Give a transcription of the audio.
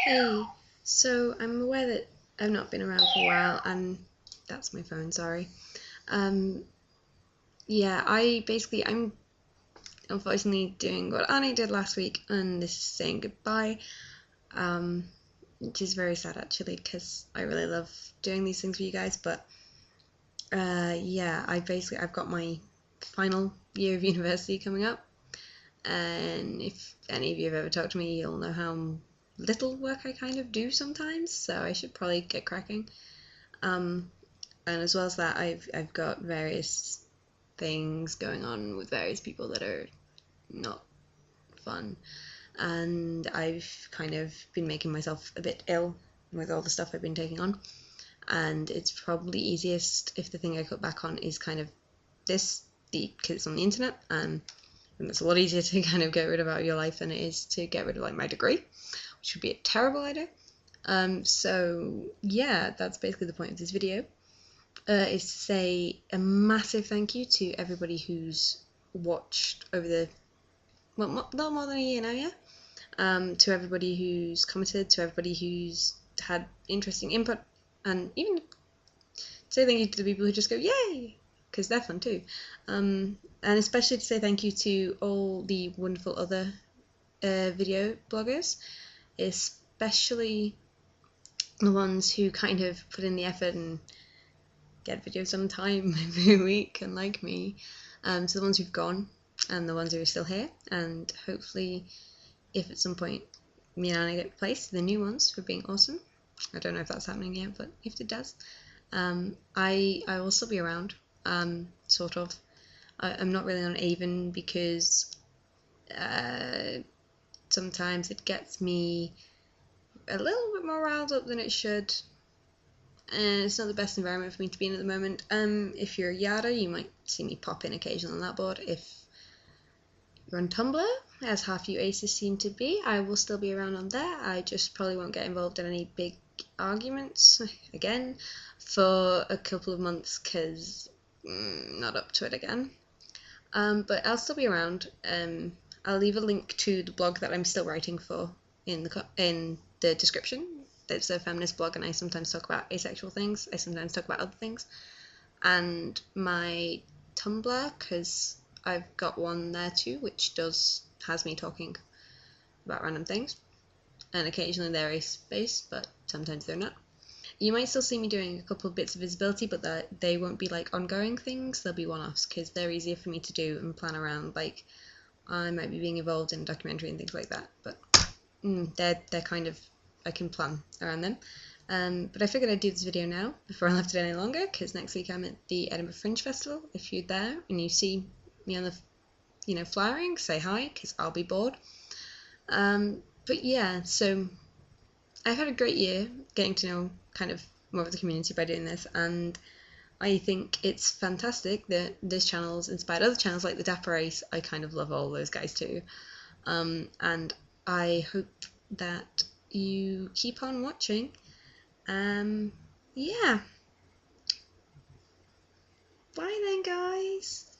Hey, so I'm aware that I've not been around for a while, and that's my phone, sorry. Um, yeah, I'm unfortunately doing what Arne did last week, and this is saying goodbye, um, which is very sad actually, because I really love doing these things with you guys, but yeah, I've got my final year of university coming up, and if any of you have ever talked to me, you'll know how little work I kind of do sometimes, so I should probably get cracking. Um, and as well as that, I've got various things going on with various people that are not fun, and I've kind of been making myself a bit ill with all the stuff I've been taking on, and it's probably easiest if the thing I cut back on is kind of this, because it's on the internet, and it's a lot easier to kind of get rid of out of your life than it is to get rid of like my degree, which would be a terrible idea. So yeah, that's basically the point of this video. Is to say a massive thank you to everybody who's watched over the little more than a year now, yeah. To everybody who's commented, to everybody who's had interesting input, and even say thank you to the people who just go yay, because they're fun too. And especially to say thank you to all the wonderful other video bloggers, especially the ones who kind of put in the effort and get videos on time every week, and like me. So the ones who've gone and the ones who are still here, and hopefully if at some point me and Anna get replaced, the new ones for being awesome. I don't know if that's happening yet, but if it does, I will still be around, sort of. I'm not really on Avon because sometimes it gets me a little bit more riled up than it should, and it's not the best environment for me to be in at the moment. If you're a Yada, you might see me pop in occasionally on that board. If you're on Tumblr, as half you aces seem to be, I will still be around on there. I just probably won't get involved in any big arguments again for a couple of months because not up to it again. But I'll still be around. I'll leave a link to the blog that I'm still writing for in the description. It's a feminist blog, and I sometimes talk about asexual things. I sometimes talk about other things. And my Tumblr, because I've got one there too, which has me talking about random things. And occasionally they're ace-based, but sometimes they're not. You might still see me doing a couple of bits of visibility, but they won't be like ongoing things. They'll be one-offs because they're easier for me to do and plan around. Like I might be being involved in a documentary and things like that, but they're kind of, I can plan around them. But I figured I'd do this video now before I left it any longer, because next week I'm at the Edinburgh Fringe Festival. If you're there and you see me on the flyering, say hi, because I'll be bored. But yeah, so I've had a great year getting to know kind of more of the community by doing this, and I think it's fantastic that this channel's inspired other channels like the Dapper Ace. I kind of love all those guys too. And I hope that you keep on watching. Yeah. Bye then, guys.